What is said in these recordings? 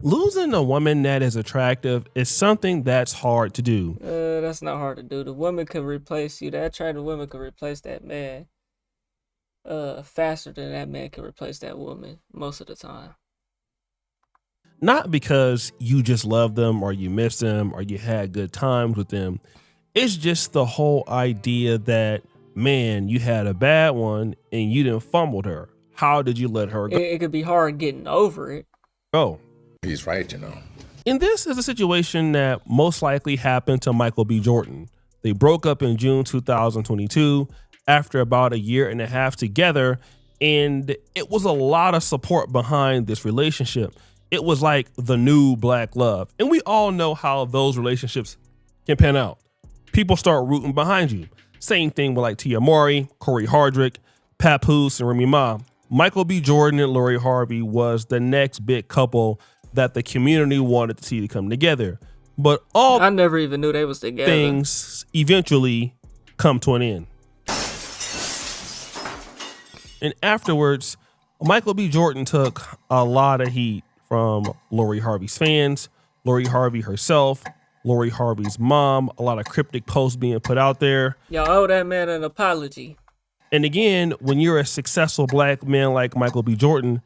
Losing a woman that is attractive is something that's hard to do. That's not hard to do. The woman could replace you. That attractive woman could replace that man faster than that man can replace that woman most of the time. Not because you just love them or you miss them or you had good times with them. It's just the whole idea that, man, you had a bad one and you didn't fumbled her. How did you let her It could be hard getting over it. go? He's right, you know. And this is a situation that most likely happened to Michael B. Jordan. They broke up in June 2022 after about a year and a half together, and it was a lot of support behind this relationship. It was like the new black love. And we all know how those relationships can pan out. People start rooting behind you. Same thing with like Tia Mowry, Corey Hardrick, Papoose, and Remy Ma. Michael B. Jordan and Lori Harvey was the next big couple that the community wanted to see to come together. But all I never even knew they was together. Things eventually come to an end. And afterwards, Michael B. Jordan took a lot of heat from Lori Harvey's fans, Lori Harvey herself, Lori Harvey's mom, a lot of cryptic posts being put out there. Y'all owe that man an apology. And again, when you're a successful black man like Michael B. Jordan,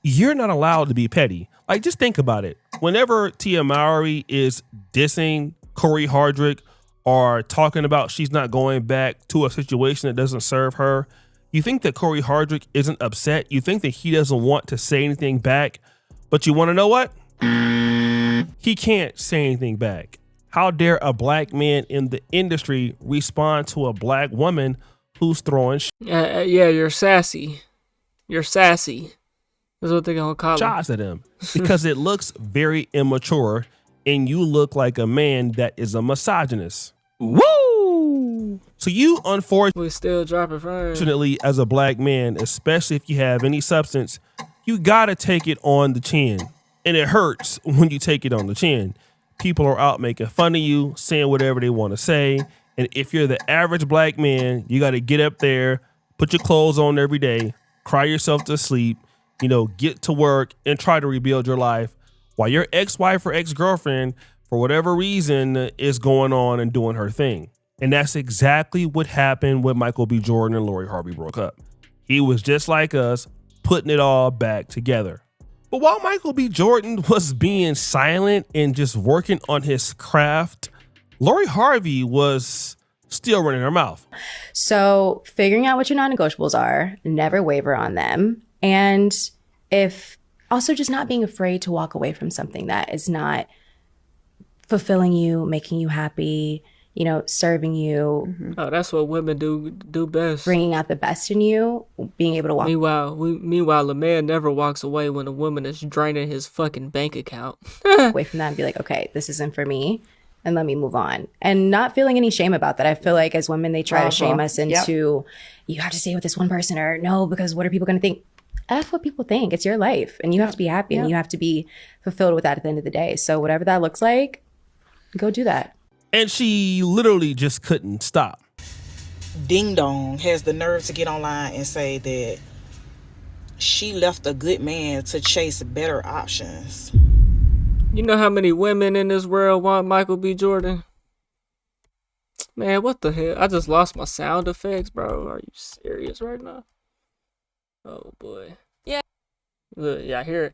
you're not allowed to be petty. Like, just think about it. Whenever Tia Mowry is dissing Corey Hardrick or talking about she's not going back to a situation that doesn't serve her, you think that Corey Hardrick isn't upset. You think that he doesn't want to say anything back. But you want to know what? He can't say anything back. How dare a black man in the industry respond to a black woman who's throwing Yeah, you're sassy. You're sassy. That's what they're gonna call shots at him because it looks very immature and you look like a man that is a misogynist. Woo! So you We still dropping frames. unfortunately, as a black man, especially if you have any substance, you gotta take it on the chin. And it hurts when you take it on the chin. People are out making fun of you, saying whatever they want to say. And if you're the average black man, you gotta get up there, put your clothes on every day, cry yourself to sleep, get to work and try to rebuild your life while your ex-wife or ex-girlfriend, for whatever reason, is going on and doing her thing. And that's exactly what happened when Michael B. Jordan and Lori Harvey broke up. He was just like us, putting it all back together. But while Michael B. Jordan was being silent and just working on his craft, Lori Harvey was still running her mouth. So figuring out what your non-negotiables are, never waver on them. And if also just not being afraid to walk away from something that is not fulfilling you, making you happy, serving you. Oh, that's what women do best. Bringing out the best in you, being able to walk. Meanwhile, a man never walks away when a woman is draining his fucking bank account. away from that and be like, okay, this isn't for me. And let me move on. And not feeling any shame about that. I feel like as women, they try to shame us into, you have to stay with this one person, or no, because what are people going to think? F what people think. It's your life. And you have to be happy and you have to be fulfilled with that at the end of the day. So whatever that looks like, go do that. And she literally just couldn't stop. Ding Dong has the nerve to get online and say that she left a good man to chase better options. You know how many women in this world want Michael B. Jordan? Man, what the hell? I just lost my sound effects, bro. Are you serious right now? Oh, boy. Yeah. Look, yeah, I hear it.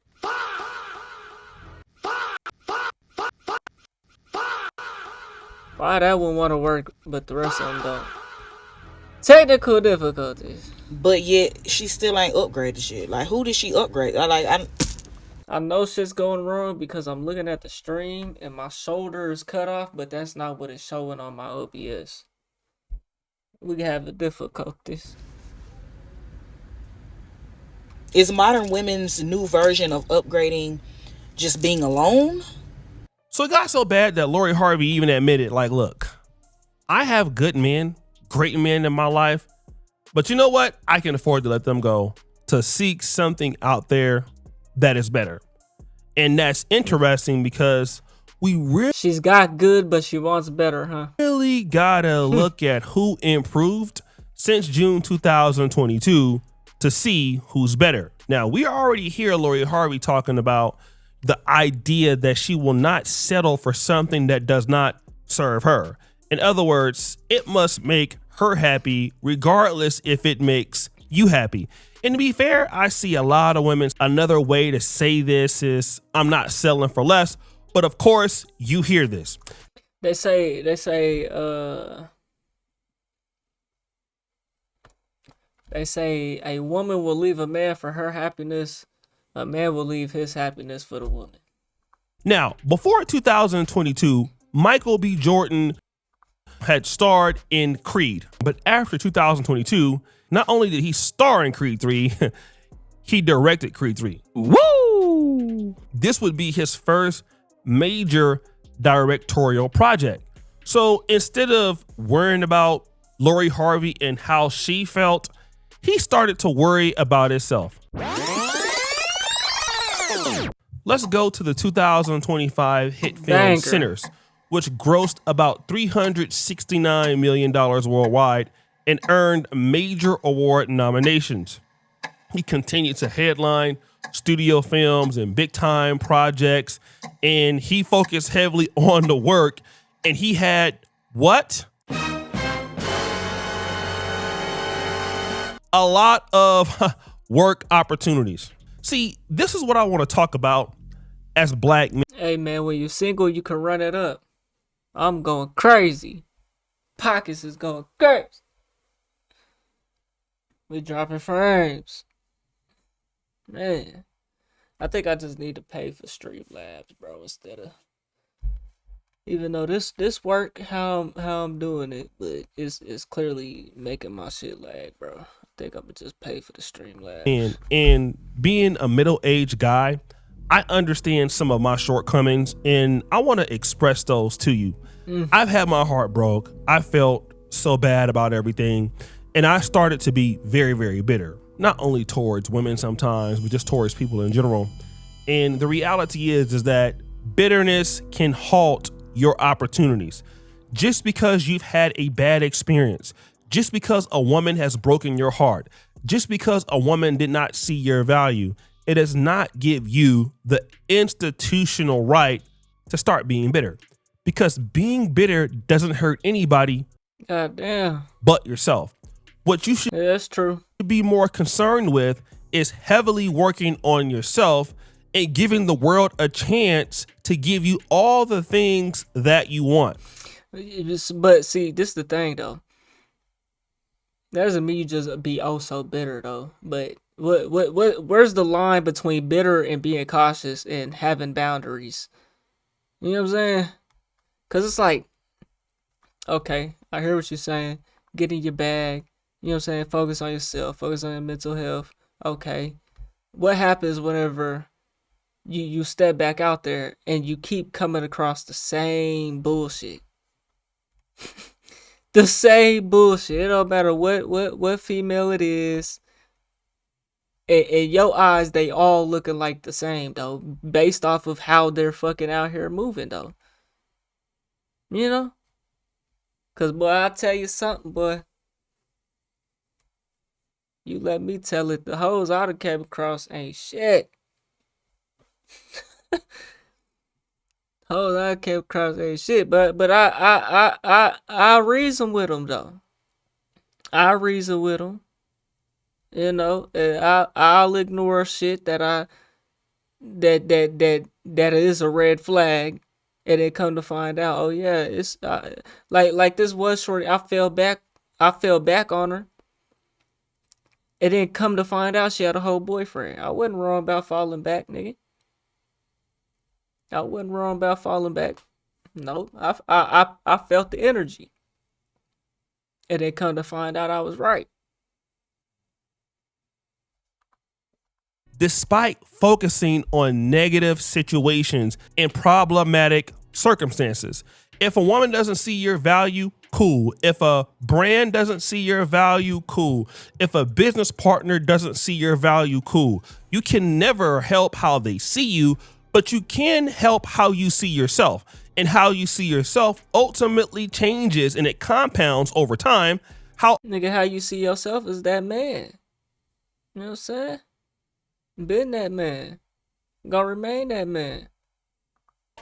Why that one want to work, but the rest of them don't? Technical difficulties. But yet, she still ain't upgraded shit. Like, who did she upgrade? I know shit's going wrong because I'm looking at the stream and my shoulder is cut off, but that's not what it's showing on my OBS. We have the difficulties. Is modern women's new version of upgrading just being alone? So it got so bad that Lori Harvey even admitted, like, look, I have good men, great men in my life, but you know what? I can afford to let them go to seek something out there that is better. And that's interesting because we She's got good, but she wants better, huh? really gotta look at who improved since June 2022 to see who's better. Now, we already hear Lori Harvey talking about, the idea that she will not settle for something that does not serve her. In other words, it must make her happy regardless if it makes you happy. And to be fair, I see a lot of women. Another way to say this is I'm not settling for less, but of course you hear this. They say a woman will leave a man for her happiness. A man will leave his happiness for the woman. Now, before 2022, Michael B. Jordan had starred in Creed, but after 2022, not only did he star in Creed 3, he directed Creed 3. Woo! This would be his first major directorial project. So instead of worrying about Lori Harvey and how she felt, he started to worry about himself. Let's go to the 2025 hit film Banger. Sinners, which grossed about $369 million worldwide and earned major award nominations. He continued to headline studio films and big time projects, and he focused heavily on the work, and he had what? A lot of work opportunities. See, this is what I want to talk about as black men. Hey man, when you're single, you can run it up. I'm going crazy. Pockets is going crazy. We dropping frames. Man, I think I just need to pay for Streamlabs, bro, instead of. Even though this work how I'm doing it, but it's clearly making my shit lag, bro. I think I'm gonna just pay for the Streamlabs. And being a middle-aged guy, I understand some of my shortcomings, and I want to express those to you. I've had my heart broke. I felt so bad about everything, and I started to be very, very bitter, not only towards women sometimes, but just towards people in general. And the reality is that bitterness can halt your opportunities. Just because you've had a bad experience, just because a woman has broken your heart, just because a woman did not see your value, it does not give you the institutional right to start being bitter. Because being bitter doesn't hurt anybody God damn. but yourself. What you should Yeah, that's true. be more concerned with is heavily working on yourself and giving the world a chance to give you all the things that you want. But see, this is the thing though. That doesn't mean you just be oh so bitter though. But where's the line between bitter and being cautious and having boundaries? You know what I'm saying? Cause it's like, okay, I hear what you're saying. Get in your bag. You know what I'm saying? Focus on yourself. Focus on your mental health. Okay. What happens whenever you step back out there and you keep coming across the same bullshit? The same bullshit. It don't matter what female it is. In your eyes, they all looking like the same though, based off of how they're fucking out here moving though. You know? Cause boy, I'll tell you something, boy. You let me tell it, the hoes I done came across ain't shit. Hoes I came across ain't shit, but I reason with them though. I reason with them. You know, and I'll ignore shit that is a red flag, and then come to find out, oh yeah, it's like this was shorty. I fell back on her, and then come to find out she had a whole boyfriend. I wasn't wrong about falling back, nigga. I wasn't wrong about falling back. No, I felt the energy, and then come to find out I was right. Despite focusing on negative situations and problematic circumstances. If a woman doesn't see your value, cool. If a brand doesn't see your value, cool. If a business partner doesn't see your value, cool. You can never help how they see you, but you can help how you see yourself. And how you see yourself ultimately changes and it compounds over time. Nigga, how you see yourself is that man. You know what I'm saying? Been that man. Gonna remain that man.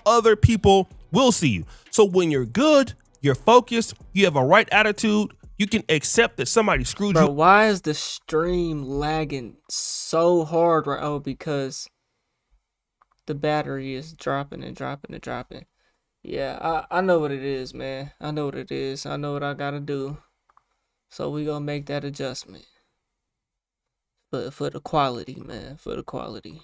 Other people will see you. So when you're good, you're focused, you have a right attitude, you can accept that somebody screwed Bro, you. why is the stream lagging so hard right now? Because the battery is dropping and dropping and dropping. Yeah, I know what it is, man. I know what it is. I know what I gotta do. So we gonna make that adjustment. For the quality, man. For the quality.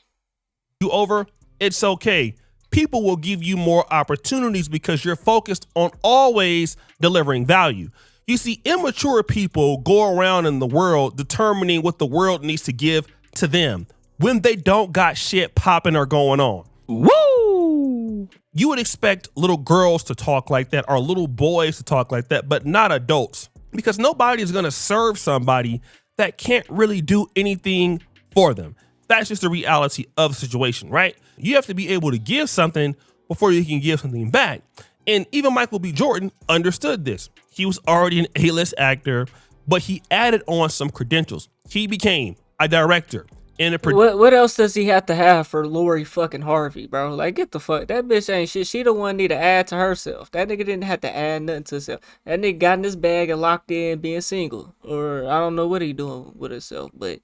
You over, it's okay. People will give you more opportunities because you're focused on always delivering value. You see, immature people go around in the world determining what the world needs to give to them when they don't got shit popping or going on. Woo! You would expect little girls to talk like that or little boys to talk like that, but not adults, because nobody is going to serve somebody that can't really do anything for them. That's just the reality of the situation, right? You have to be able to give something before you can give something back. And even Michael B. Jordan understood this. He was already an A-list actor, but he added on some credentials. He became a director and a producer. What else does he have to have for Lori fucking Harvey, bro? Like, get the fuck. That bitch ain't shit. She the one need to add to herself. That nigga didn't have to add nothing to himself. That nigga got in his bag and locked in being single. Or I don't know what he doing with himself, but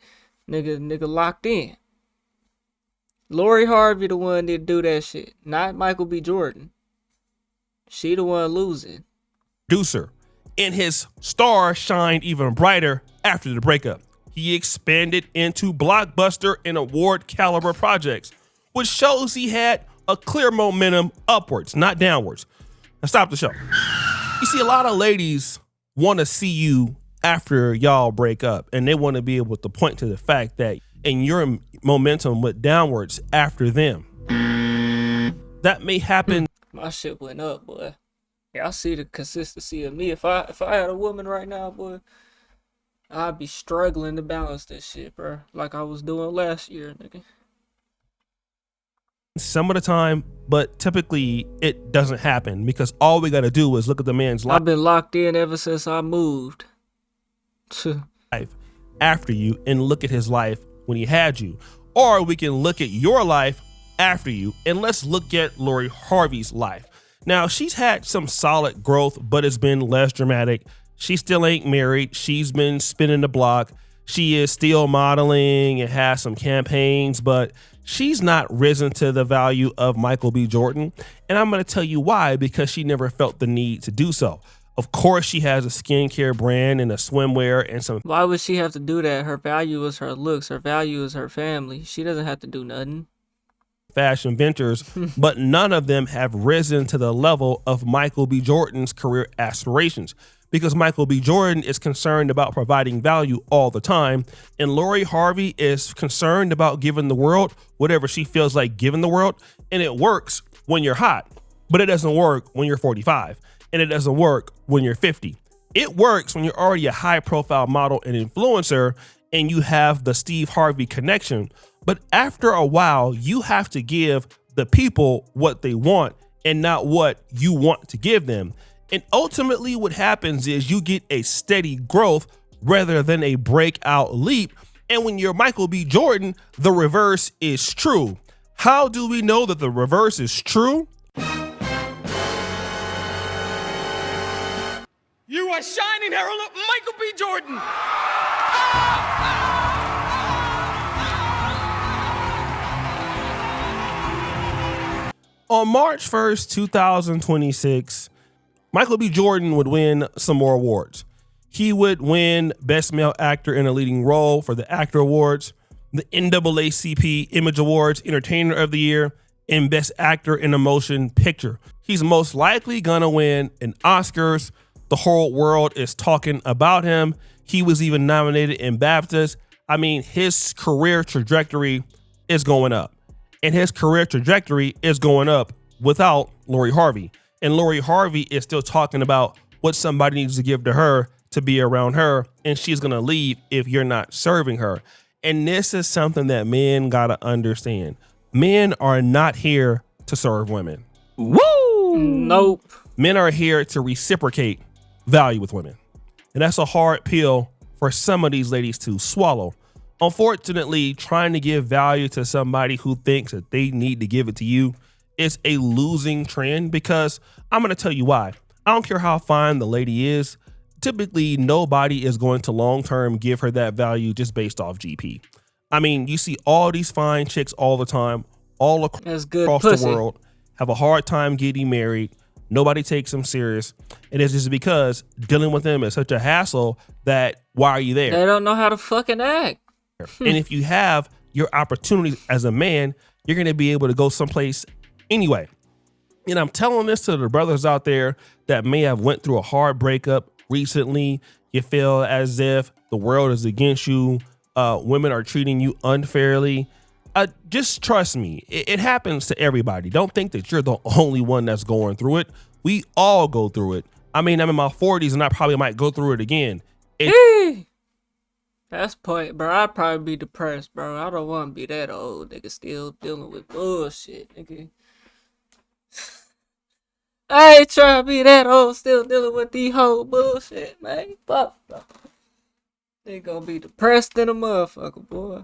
nigga locked in. Lori Harvey the one that do that shit, not Michael B. Jordan. She the one losing. Producer, and his star shined even brighter after the breakup. He expanded into blockbuster and award caliber projects, which shows he had a clear momentum upwards, not downwards. Now stop the show. You see, a lot of ladies want to see you after y'all break up, and they want to be able to point to the fact that and your momentum went downwards after them. That may happen. My shit went up, boy. Yeah, I see the consistency of me. If I had a woman right now, boy, I'd be struggling to balance this shit, bro. Like I was doing last year, nigga. Some of the time, but typically it doesn't happen because all we got to do is look at the man's life. I've been locked in ever since I moved. Life after you and look at his life when he had you. Or we can look at your life after you and let's look at Lori Harvey's life. Now, she's had some solid growth, but it's been less dramatic. She still ain't married. She's been spinning the block. She is still modeling and has some campaigns, but she's not risen to the value of Michael B. Jordan. And I'm going to tell you why, because she never felt the need to do so. Of course, she has a skincare brand and a swimwear and some. Why would she have to do that? Her value is her looks. Her value is her family. She doesn't have to do nothing. Fashion ventures, but none of them have risen to the level of Michael B. Jordan's career aspirations, because Michael B. Jordan is concerned about providing value all the time, and Lori Harvey is concerned about giving the world whatever she feels like giving the world, and it works when you're hot, but it doesn't work when you're 45, and it doesn't work when you're 50. It works when you're already a high-profile model and influencer, and you have the Steve Harvey connection. But after a while, you have to give the people what they want and not what you want to give them. And ultimately what happens is you get a steady growth rather than a breakout leap. And when you're Michael B. Jordan, the reverse is true. How do we know that the reverse is true? You are shining herald of Michael B. Jordan. On March 1st, 2026, Michael B. Jordan would win some more awards. He would win Best Male Actor in a Leading Role for the Actor Awards, the NAACP Image Awards Entertainer of the Year, and Best Actor in a Motion Picture. He's most likely gonna win an Oscars. The whole world is talking about him. He was even nominated in BAFTAs. I mean, his career trajectory is going up. And his career trajectory is going up without Lori Harvey. And Lori Harvey is still talking about what somebody needs to give to her to be around her, and she's gonna leave if you're not serving her. And this is something that men gotta understand. Men are not here to serve women. Woo! Nope. Men are here to reciprocate value with women. And that's a hard pill for some of these ladies to swallow. Unfortunately, trying to give value to somebody who thinks that they need to give it to you is a losing trend, because I'm going to tell you why. I don't care how fine the lady is. Typically, nobody is going to long term give her that value just based off GP. I mean, you see all these fine chicks all the time, all That's good across the pussy. world, have a hard time getting married. Nobody takes them serious. And it's just because dealing with them is such a hassle that why are you there? They don't know how to fucking act. And if you have your opportunity as a man, you're going to be able to go someplace anyway. And I'm telling this to the brothers out there that may have went through a hard breakup recently. You feel as if the world is against you. Women are treating you unfairly. Just trust me. It happens to everybody. Don't think that you're the only one that's going through it. We all go through it. I mean, I'm in my 40s and I probably might go through it again. That's point, bro. I'd probably be depressed, bro. I don't want to be that old, nigga. Still dealing with bullshit, nigga. I ain't trying to be that old, still dealing with the whole bullshit, man. Fuck, bro. They gonna be depressed in a motherfucker, boy.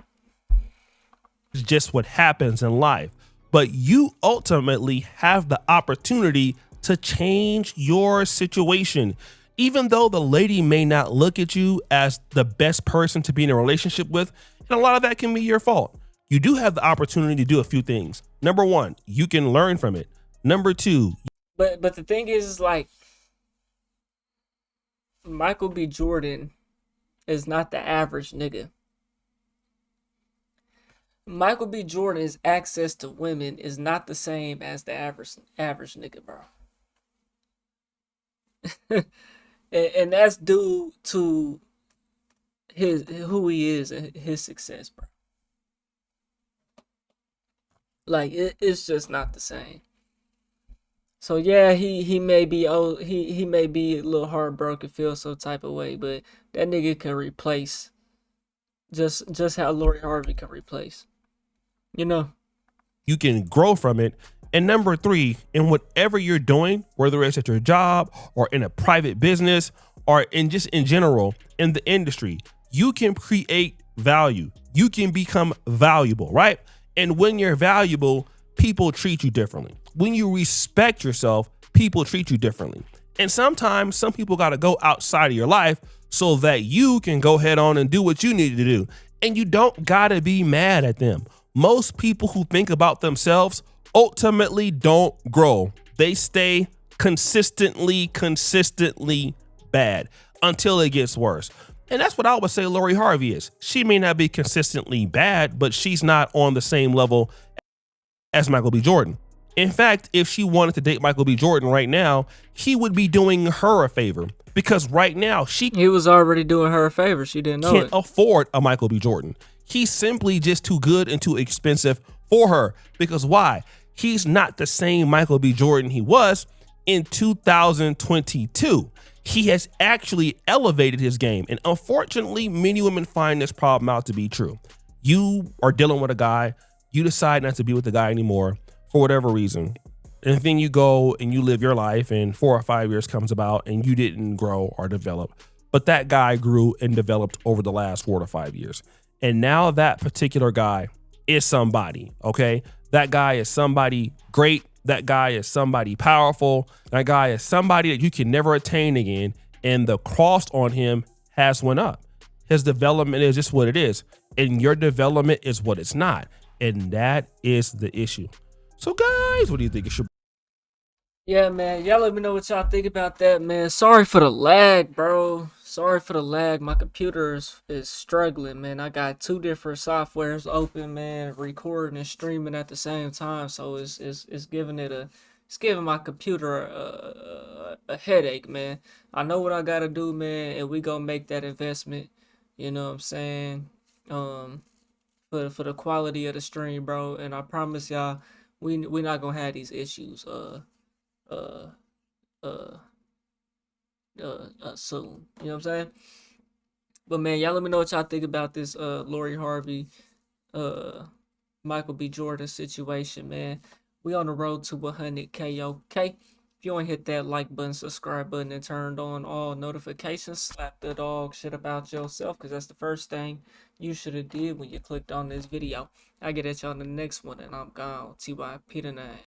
It's just what happens in life. But you ultimately have the opportunity to change your situation. Even though the lady may not look at you as the best person to be in a relationship with, and a lot of that can be your fault, you do have the opportunity to do a few things. Number one, you can learn from it. Number two, But the thing is like, Michael B. Jordan is not the average nigga. Michael B. Jordan's access to women is not the same as the average nigga, bro. And that's due to who he is and his success, bro. Like it's just not the same. So yeah, he may be old, he may be a little heartbroken, feel some type of way, but that nigga can replace just how Lori Harvey can replace. You know? you can grow from it. And number three, in whatever you're doing, whether it's at your job or in a private business or in just in general in the industry, you can create value. You can become valuable, right? And when you're valuable, people treat you differently. When you respect yourself, people treat you differently. And sometimes some people got to go outside of your life so that you can go head on and do what you need to do. And you don't got to be mad at them. Most people who think about themselves ultimately don't grow. They stay consistently bad until it gets worse. And that's what I would say Lori Harvey is. She may not be consistently bad, but she's not on the same level as Michael B. Jordan. In fact, if she wanted to date Michael B. Jordan right now, he would be doing her a favor, because right now he was already doing her a favor. She didn't know can't it. afford a Michael B. Jordan. He's simply just too good and too expensive for her. Because why? He's not the same Michael B. Jordan he was in 2022. He has actually elevated his game. And unfortunately, many women find this problem out to be true. You are dealing with a guy, you decide not to be with the guy anymore for whatever reason. And then you go and you live your life and 4 or 5 years comes about and you didn't grow or develop. But that guy grew and developed over the last 4 to 5 years. And now that particular guy is somebody, okay? That guy is somebody great. That guy is somebody powerful. That guy is somebody that you can never attain again. And the cost on him has went up. His development is just what it is. And your development is what it's not. And that is the issue. So guys, what do you think it should be? Yeah, man. Y'all let me know what y'all think about that, man. Sorry for the lag, bro. Sorry for the lag. My computer is struggling, man. I got 2 different softwares open, man, recording and streaming at the same time. So it's giving my computer a headache, man. I know what I gotta do, man, and we gonna make that investment. You know what I'm saying? For the quality of the stream, bro. And I promise y'all, we not gonna have these issues soon. You know what I'm saying? But man, y'all let me know what y'all think about this Lori Harvey, Michael B. Jordan situation, man. We on the road to 100K, okay? If If you ain't hit that like button, subscribe button, and turned on all notifications, slap the dog shit about yourself, because that's the first thing you should have did when you clicked on this video. I get at y'all in the next one, and I'm gone. TYP tonight.